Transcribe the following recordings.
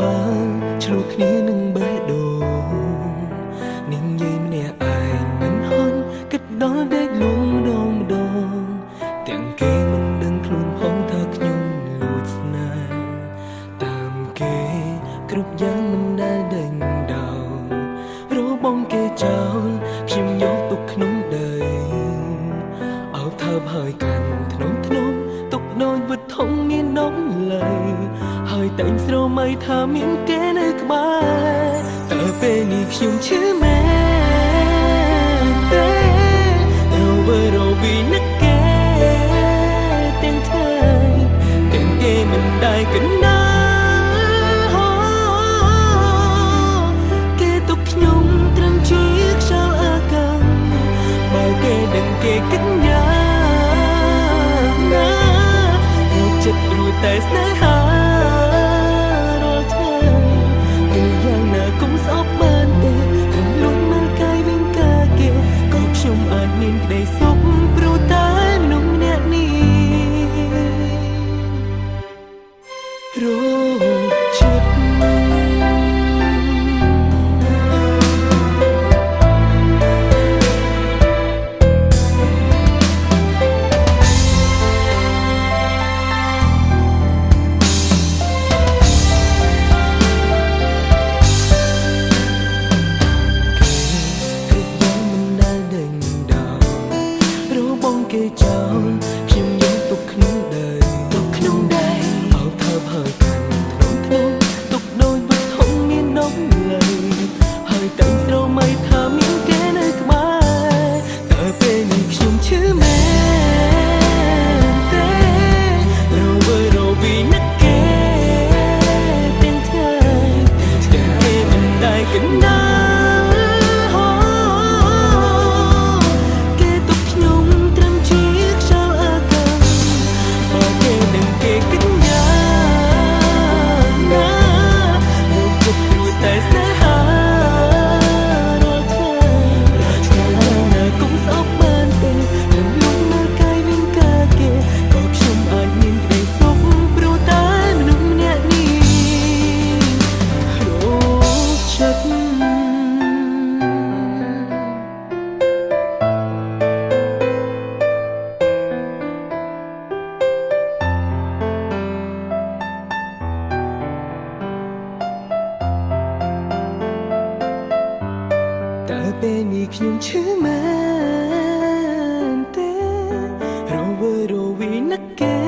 បានឆ្លុះគ្នានឹងបេះដូងនាងយាយម្នាក់ឯងមិនហន់គិតដល់ដេកលួងម្ដងម្ដងទាំងគេមិនដឹងខ្លួនផងថាខ្ញុំលួចស្នេហ៍តាមគេគ្រប់យ៉ាងមិនដែលដេញដោលរបងគេចោលខ្ញុំយកទុកក្នុងដីអោបថើបហើយកាន់ធ្នមទុកដូចវត្ថុមានដំឡៃហើយតែងស្រមៃថាមានគេនៅក្បែរតើពេលនេះខ្ញុំឈឺមែនទេរវីនឹកគេទាំងថ្ងៃទាំងគេមិនដែលកណ្ដាគេទុកខ្ញុំត្រឹមជាខ្យល់អាកាសបើគេដឹងគេគិតយ៉ាងណាចិត្តរួចតែស្នេហារាល់ថ្ងៃគឺយ៉ាងណាកុំស្អប់បានទេត្រឹមលួចមើលកាយវិញកាគេក៏ខ្ញុំអាចមានក្តីសុខព្រោះតែមនុស្សម្នាក់នេះរកចិត្តគេចោលខ្ញុំយកទុកក្នុងដីអោបថើបហើយកាន់ធ្នមទុកដូចវត្ថុមានដំឡៃហើយតែងស្រមៃថាមានគេនៅក្បែរតើពេលនេះខ្ញុំឈឺមែនទេរវីនឹកគេទាំងថ្ងៃទាំងគេមិនដែលកណ្ដាពេលនេះខ្ញុំឈឺមែនទេរវីនឹកគេ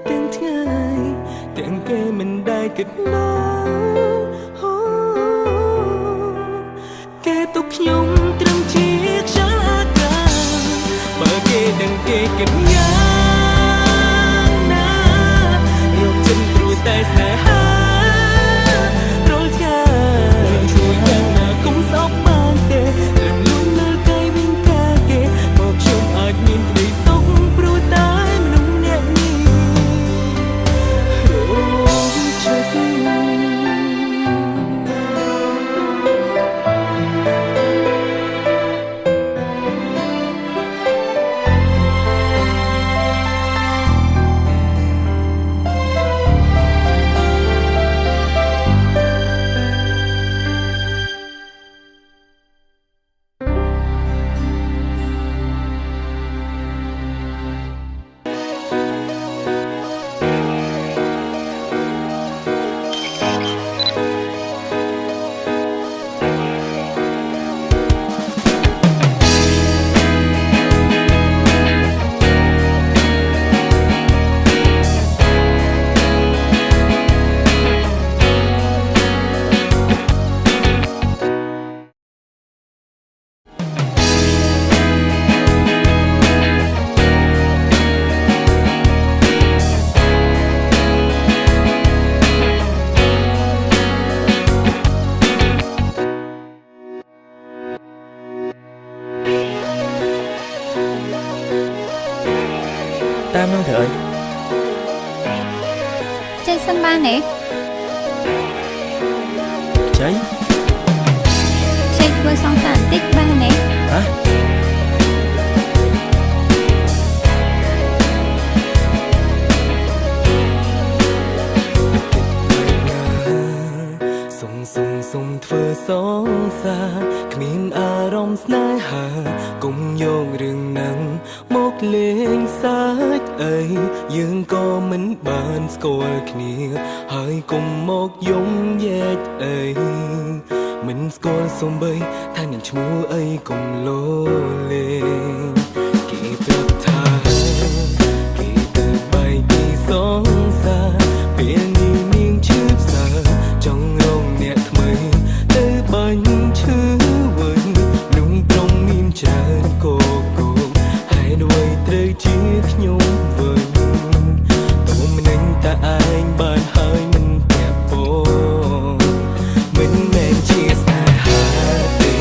ទាំងថ្ងៃទាំងគេមិនដែលគិតមកគេទុកខ្ញុំត្រឹមជាខ្យល់អាកាសបើគេដឹងគេគិតយ៉ាងណារកចិត្តព្រោះតែស្នេហាតាមនឹងធ្វើអីចេញសិនបានទេចេញធ្វើសងសាបន្តិចបានទេហ៎ សុំធ្វើសងសាគ្មានអារម្មណ៍ស្នេហាកុំយករឿងហ្នឹងមកលេងសើចអីយើងក៏មិនបានស្គាល់គ្នាហើយកុំមកយំយែកអីមិនស្គាល់សំបីថានឹងឈ្មោះអីកុំលោលេងគេប្រាប់ថាគេទៅបែកពីសងសាពេលនេះនាងឈឺផ្សាចង់រងអ្នកថ្មីទៅបាញ់ឈឺវិញนุ่งប្រងមានច្រើនកោហើយអ្វីត្រូវជាខ្ញុំវិញទុំនឹងតែឯងបានហើយមិនពាក់ពោមិនមែនជាស្នេហាទេ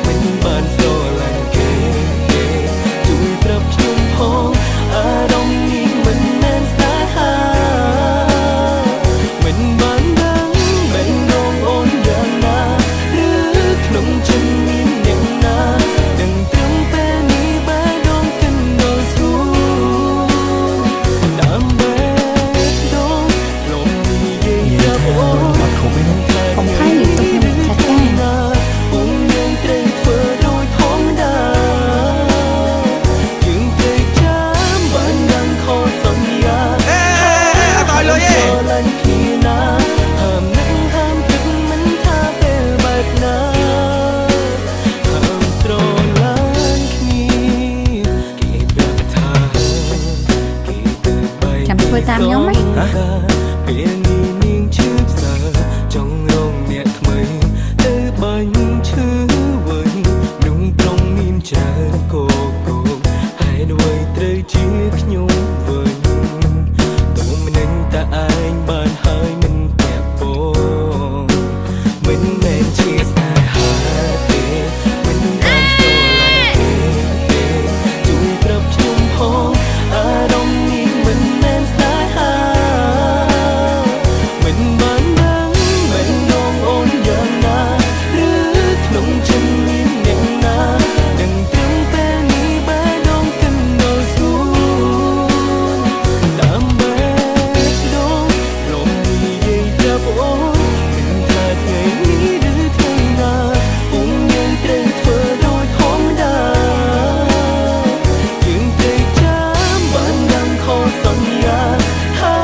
មិនបានស្រឡាញ់គេជួយប្រាប់ខ្ញុំផងអារម្មណ៍នេះមិនមែនស្នេហាមិនបានដឹងមិនរងអូនយ៉ាងណាឬក្នុងចិត្តមានយ៉ាងណាដឹងត្រឹមពេលនេះបែរដងគិនដល់ស្រួលដើម្បីដងលំនិយាយរាប់អូនผมให้หรือตกลงชัดได้ผมยังเตรงធ្វើដោយធម្មតាយើងត្រូវចាំបានយ៉ាងខុសសន្យាអត់ឲ្យលុយទេស្រឡាញ់គ្នាណាហាមនឹងហាមគិតមិនថាពេលបែបណាហាមស្រឡាញ់គ្នាគេប្រាប់ថាគេទៅបែក ចាំធ្វើតាមខ្ញុំไหม ពេលនេះនាងឈឺផ្សាចង់រងអ្នកថ្មីទៅបាញ់ឈឺវិញนุ่งប្រងមានច្រើនកោហើយអ្វីត្រូវជាខ្ញុំវិញទុំនឹងតែឯងបានហើយមិនពាក់ពោមិនមែនជាស្នេហាទេមិនបានស្រឡាញ់ទេជួយប្រាប់ខ្ញុំផងអារម្មណ៍នេះមិនមែនស្នេហាមិនបានដឹងមិនរងអូនយ៉ាងណាឬក្នុងចិត្តមានយ៉ាងណាដឹងត្រឹមពេលនេះបែរដងគិនដល់ស្រួលដើម្បីដងលំនិយាយប្រាប់អូនមិនថាថ្ងៃនេះឬថ្ងៃណាពុំយើងត្រូវធ្វើដោយធម្មតាយើងត្រូវចាំបានយ៉ាងខុសសន្យាថា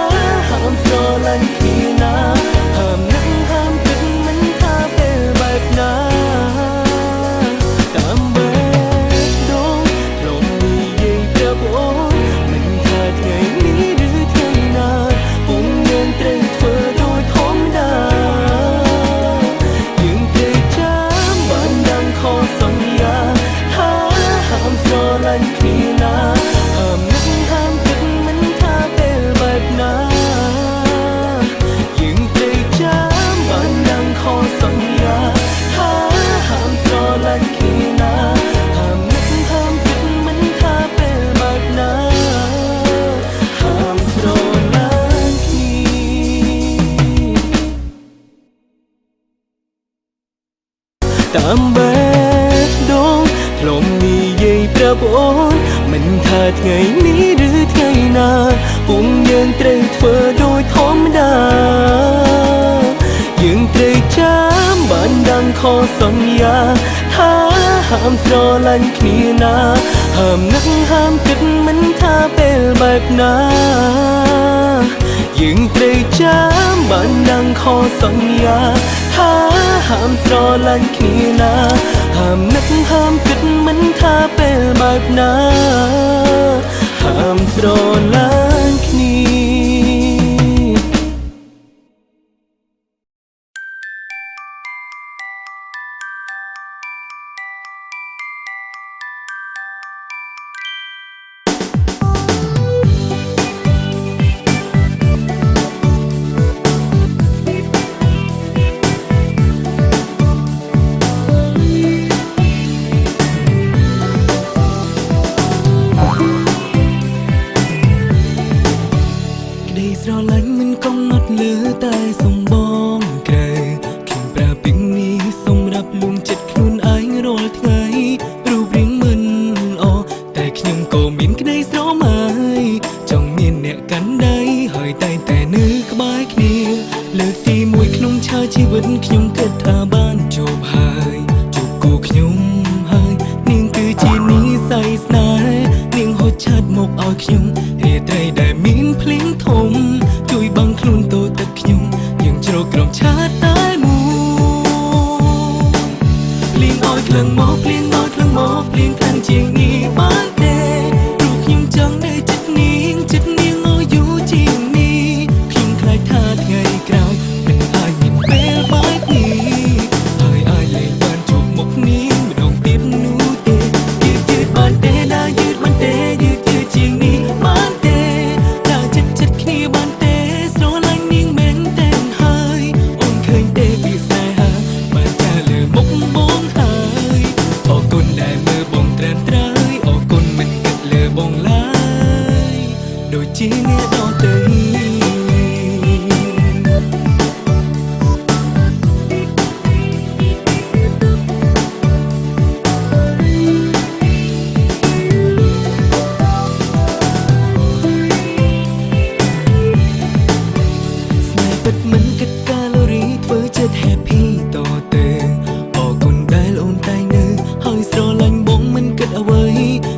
ហាមស្រឡាញ់គ្នាណាហាមនឹងហាមគិតមិនថាពេលបែបណាតាមបែបដងលំនិយាយប្រាប់អូនមិនថាថ្ងៃនេះឬថ្ងៃណាពុំយើងត្រូវធ្វើដោយធម្មតាយើងត្រូវចាំបានយ៉ាងខុសសន្យាថាហាមស្រឡាញ់គ្នាណាហាមនឹងហាមគិតមិនថាពេលបែបណាយើងត្រូវចាំបានយ៉ាងខុសសន្យាថាហាមស្រឡាញ់គ្នាណាហាមនឹងហាមគិតមិនថាពេលបែបណាហាមស្រឡាញ់គ្នាតាមបែបដងលំនិយាយប្រាប់អូនមិនថាថ្ងៃនេះឬថ្ងៃណាពុំយើងត្រូវធ្វើដោយធម្មតាយើងត្រូវចាំបានដឹងខុសសន្យាថាហាមស្រឡាញ់គ្នាណាហាមនឹកហាមគិតមិនថាពេលបែបណាយើងត្រូវចាំបានដឹងខុសសន្យាថាហាមស្រឡាញ់គ្នាណាហាមនឹកហាមគិតមិនថាពេលបែបណាហាមស្រឡាញ់គ្នា មួយក្នុងឆាជីវិតខ្ញុំគិតថាបានជួបហើយជួបគូខ្ញុំហើយនាងគឺជានិស្ស័យស្នេហ៍នាងហូចឆាត់មកឲ្យខ្ញុំហេតុត្រីដែលមានភ្លៀងធំជួយបាំងខ្លួនតូចទឹកខ្ញុំយើងជ្រកក្រោមឆាតតែមួយភ្លៀងឲ្យក្លឹងមកភ្លៀងឲ្យក្លឹងមកភ្លៀងខ្លាំងជាងនេះបានទេព្រោះខ្ញុំចង់នៅចិត្តនាងឲ្យយូរជាងនេះខ្ញុំខ្លាចថាថ្ងៃក្រោយមិនអាចមានពេលបែបនេះហើយអាចលែងបានជួបមុខនាងម្ដងទៀតនោះទេយឺតបានទេណាយឺតបានទេយឺតជាងនេះបានទេដើរចិត្តគ្នាបានទេស្រឡាញ់នាងមែនតែនហើយអូនឃើញទេពីស្នេហាបានតែលើមុខបងហើយអរគុណដែលមើលបងត្រានត្រើយអរគុណមិនគិតលើបងឡើយដូចជាអ្នកដទៃពិតមិនគិតកាឡូរីធ្វើចិត្ត happy តទៅអរគុណដែលអូនតែងនៅហើយស្រឡាញ់បងមិនគិតអ្វី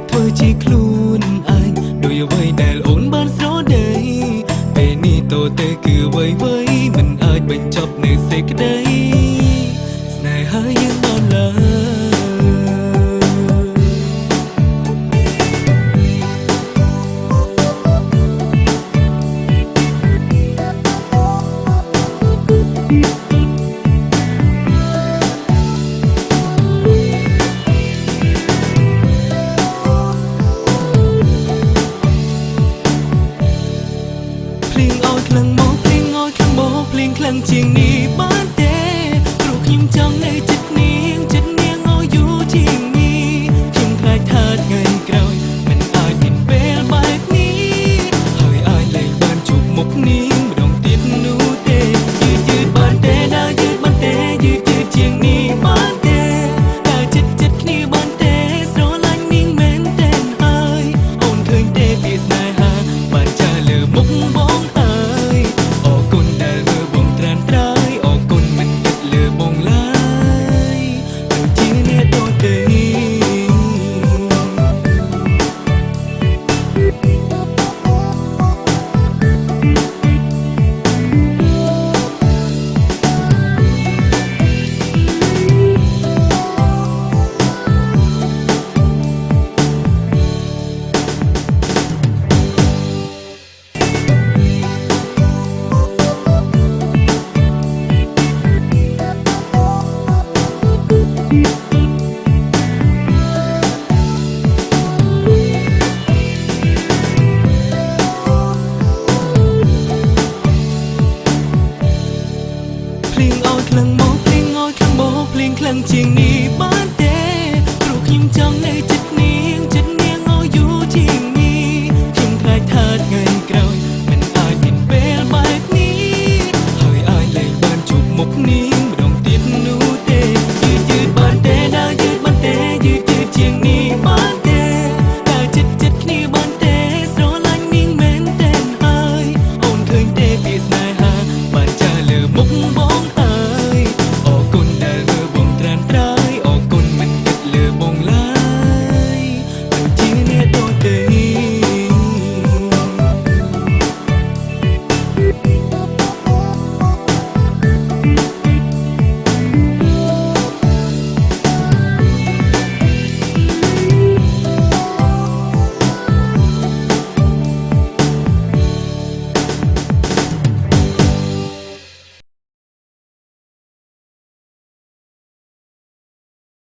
ធ្វើជាខ្លួនឯងដោយអ្វីដែលអូនបានស្រដីពេលនេះតទៅគឺអ្វីមិនអាចបញ្ចប់នៅសេចក្ដីស្នេហាយើងបានឡើយភ្លៀងឲ្យខ្លាំងមកភ្លៀងឲ្យខ្លាំងមកភ្លៀងខ្លាំងជាងនេះបានទេព្រោះខ្ញុំចង់នៅចិត្តនាងឲ្យយូរជាងនេះខ្ញុំខ្លាចថាថ្ងៃក្រោយមិនអាចមានពេលបែបនេះហើយអាចលែងបានជួបមុខនាងម្ដងទៀតនោះទេយឺតបានទេណាយឺតបានទេយឺតជាងនេះបានទេដើរចិត្តគ្នាបានទេស្រឡាញ់នាងមែនតែនហើយអូនឃើញទេពីស្នេហាបានចាស់លើមុខបងហើយអរគុណដែលមើលបងត្រានត្រើយអរគុណមិនគិតលើបងឡើយដូចជាអ្នកដទៃភ្លៀងឲ្យខ្លាំងមកភ្លៀងឲ្យខ្លាំងមកភ្លៀងខ្លាំងជាងនេះបានទេព្រោះខ្ញុំចង់នៅចិត្តនាង